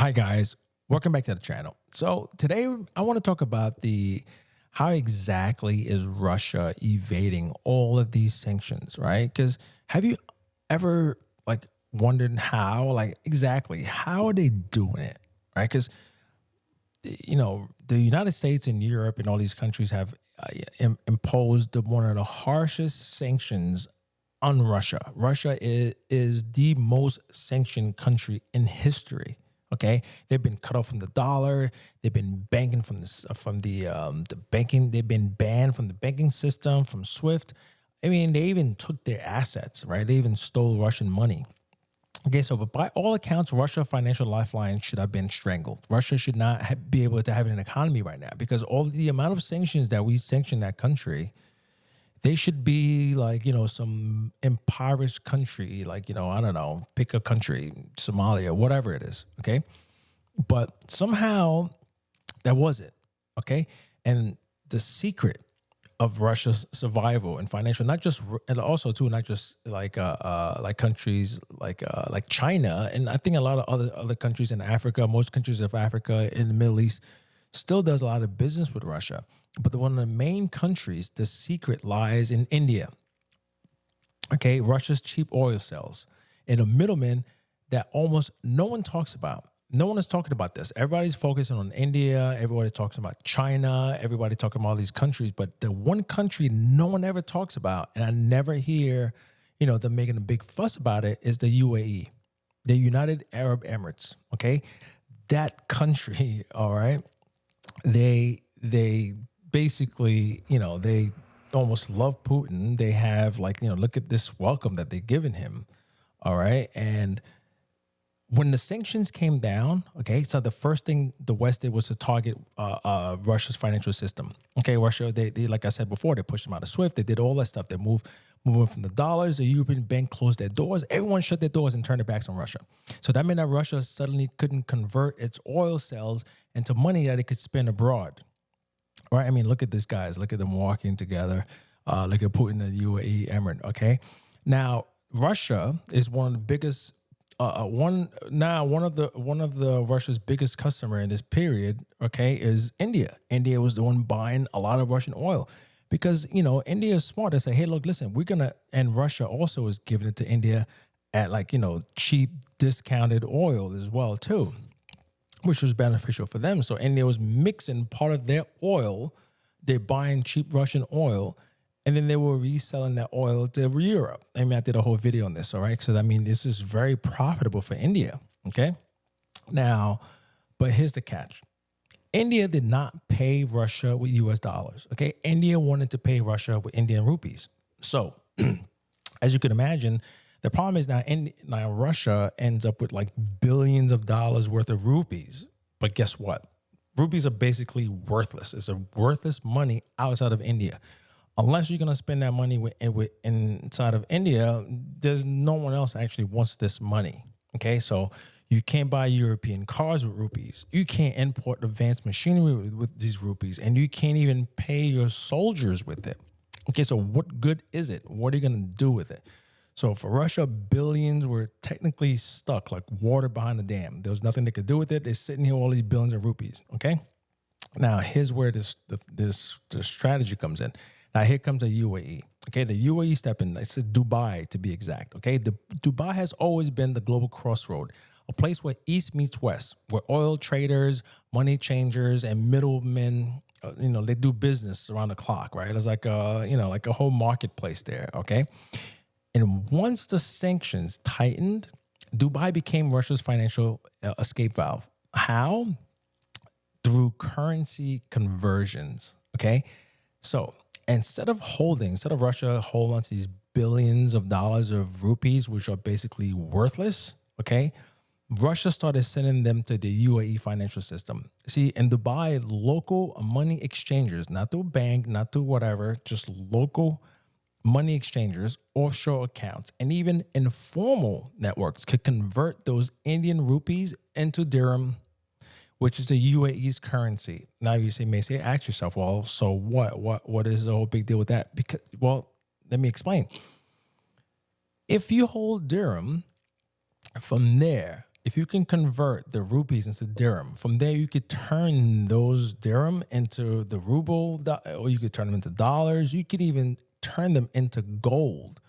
Hi guys, welcome back to the channel. So today I want to talk about how exactly is Russia evading all of these sanctions, right? Because have you ever wondered exactly how are they doing it, right? Because the United States and Europe and all these countries have imposed one of the harshest sanctions on Russia. Russia is the most sanctioned country in history. Okay, they've been cut off from the dollar. They've been banking the banking. They've been banned from the banking system, from SWIFT. I mean, they even took their assets, right? They even stole Russian money. Okay, so but by all accounts, Russia financial lifeline should have been strangled. Russia should not be able to have an economy right now because all the amount of sanctions that we sanction that country, they should be some impoverished country, I don't know, pick a country, Somalia, whatever it is, okay? But somehow that wasn't, okay? And the secret of Russia's survival and financial, not just countries like China, and I think a lot of other countries in Africa, most countries of Africa in the Middle East still does a lot of business with Russia. But one of the main countries, the secret lies in India. Okay, Russia's cheap oil sales and a middleman that almost no one talks about. No one is talking about this. Everybody's focusing on India. Everybody's talking about China. Everybody talking about all these countries. But the one country no one ever talks about, and I never hear, them making a big fuss about it, is the UAE, the United Arab Emirates. Okay, that country, all right, they basically, they almost love Putin. They have look at this welcome that they've given him. All right. And when the sanctions came down, okay, so the first thing the West did was to target Russia's financial system. Okay, Russia, they like I said before, they pushed them out of SWIFT. They did all that stuff. They moving from the dollars. The European bank closed their doors. Everyone shut their doors and turned their backs on Russia. So that meant that Russia suddenly couldn't convert its oil sales into money that it could spend abroad. Right? I mean, look at these guys. Look at them walking together. Look at Putin and the UAE Emirate. Okay. Now, Russia is one of the biggest, one of the Russia's biggest customer in this period. Okay, is India. India was the one buying a lot of Russian oil because India is smart. They say, hey, look, listen, and Russia also is giving it to India at cheap discounted oil as well too, which was beneficial for them. So India was mixing part of their oil. They're buying cheap Russian oil, and then they were reselling that oil to Europe. I mean, I did a whole video on this, all right? So, this is very profitable for India, okay? Now, but here's the catch. India did not pay Russia with US dollars, okay? India wanted to pay Russia with Indian rupees. So, as you can imagine, the problem is now Russia ends up with billions of dollars worth of rupees. But guess what? Rupees are basically worthless. It's a worthless money outside of India. Unless you're going to spend that money inside of India, there's no one else actually wants this money. Okay, so you can't buy European cars with rupees. You can't import advanced machinery with these rupees. And you can't even pay your soldiers with it. Okay, so what good is it? What are you going to do with it? So for Russia, billions were technically stuck like water behind the dam. There was nothing they could do with it. They're sitting here with all these billions of rupees. Okay. Now here's where the strategy comes in. Now here comes the UAE. Okay, the UAE step in. It's Dubai to be exact. Okay, Dubai has always been the global crossroad, a place where East meets West, where oil traders, money changers, and middlemen, they do business around the clock. Right? It's like a whole marketplace there. Okay. And once the sanctions tightened, Dubai became Russia's financial escape valve. How? Through currency conversions. Okay. So instead of Russia holding on to these billions of dollars of rupees, which are basically worthless, okay, Russia started sending them to the UAE financial system. See, in Dubai, local money exchangers, not through a bank, not through whatever, just local money exchangers, offshore accounts, and even informal networks could convert those Indian rupees into dirham, which is the UAE's currency. Now you may say, ask yourself, well, so what? What is the whole big deal with that? Because, well, let me explain. If you hold dirham from there, if you can convert the rupees into dirham, from there you could turn those dirham into the ruble, or you could turn them into dollars. You could even turn them into gold.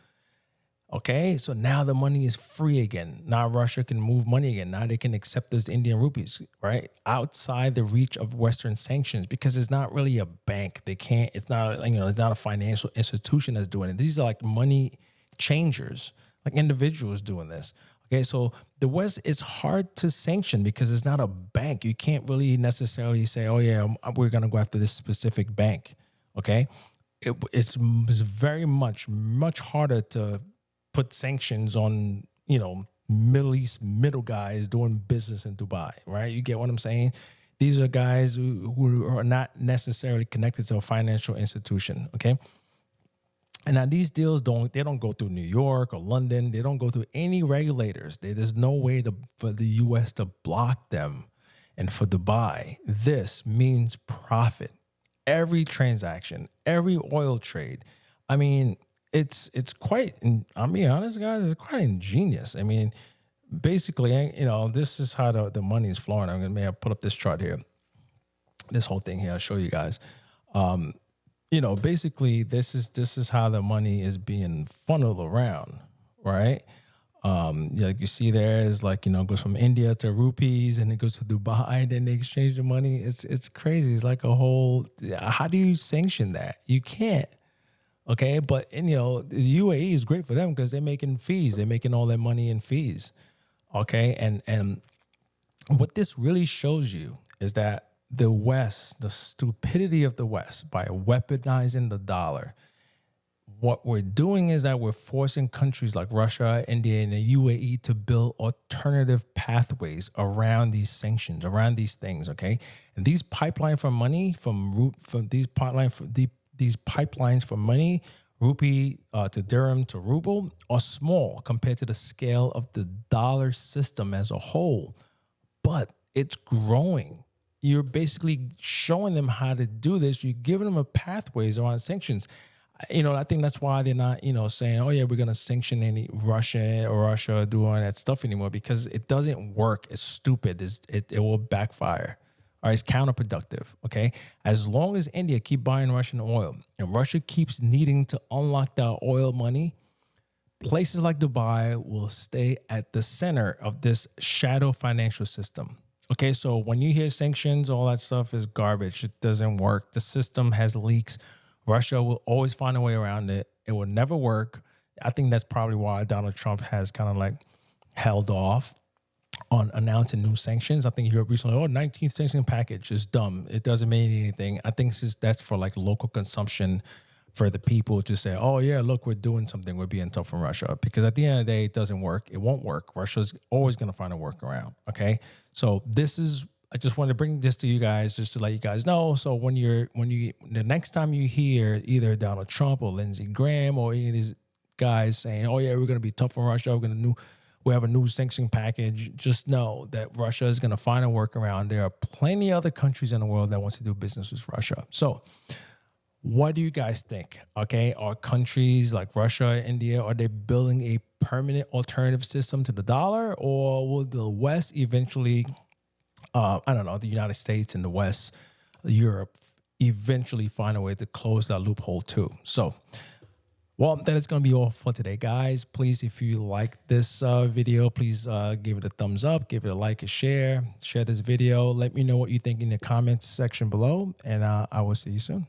Okay, so now the money is free again. Now Russia can move money again. Now they can accept those Indian rupees, right? Outside the reach of Western sanctions, because it's not really a bank. They can't, it's not, it's not a financial institution that's doing it. These are like money changers, like individuals doing this. Okay, so the West is hard to sanction because it's not a bank. You can't really necessarily say, oh yeah, we're going to go after this specific bank. Okay, it's very much harder to put sanctions on, Middle East middle guys doing business in Dubai, right? You get what I'm saying? These are guys who are not necessarily connected to a financial institution, okay? And now these deals don't go through New York or London. They don't go through any regulators. There's no way for the U.S. to block them. And for Dubai, this means profit. Every transaction, every oil trade. I mean, it's quite, I'll be honest, guys, it's quite ingenious. I mean, basically, this is how the money is flowing. I'm going to pull up this chart here. This whole thing here, I'll show you guys. Basically, this is how the money is being funneled around, right? Like you see there is like, goes from India to rupees and it goes to Dubai and then they exchange the money. It's crazy. It's like a whole, how do you sanction that? You can't. Okay, but the UAE is great for them because they're making fees. They're making all their money in fees. Okay, and what this really shows you is that the West, the stupidity of the West, by weaponizing the dollar, what we're doing is that we're forcing countries like Russia, India, and the UAE to build alternative pathways around these sanctions, around these things. Okay, and these pipelines for money these pipelines for money, rupee to dirham to ruble, are small compared to the scale of the dollar system as a whole, but it's growing. You're basically showing them how to do this. You're giving them a pathways around sanctions. I think that's why they're not, saying, oh yeah, we're going to sanction any Russia doing that stuff anymore, because it doesn't work. It's stupid. It will backfire. All right, it's counterproductive, okay? As long as India keep buying Russian oil and Russia keeps needing to unlock that oil money, places like Dubai will stay at the center of this shadow financial system. Okay, so when you hear sanctions, all that stuff is garbage. It doesn't work. The system has leaks. Russia will always find a way around it. It will never work. I think that's probably why Donald Trump has kind of like held off on announcing new sanctions. I think you heard recently, 19th sanction package is dumb. It doesn't mean anything. I think that's for like local consumption for the people to say, oh yeah, look, we're doing something. We're being tough from Russia. Because at the end of the day, it doesn't work. It won't work. Russia's always going to find a workaround. Okay. So I just wanted to bring this to you guys just to let you guys know. So when the next time you hear either Donald Trump or Lindsey Graham or any of these guys saying, oh yeah, we're going to be tough on Russia, we have a new sanction package, just know that Russia is going to find a workaround. There are plenty of other countries in the world that want to do business with Russia. So what do you guys think? Okay, are countries like Russia, India, are they building a permanent alternative system to the dollar, or will the West eventually, the United States and the West, Europe, eventually find a way to close that loophole too? So, well, that is going to be all for today, guys. Please, if you like this video, please give it a thumbs up, give it a like, a share this video. Let me know what you think in the comments section below, and I will see you soon.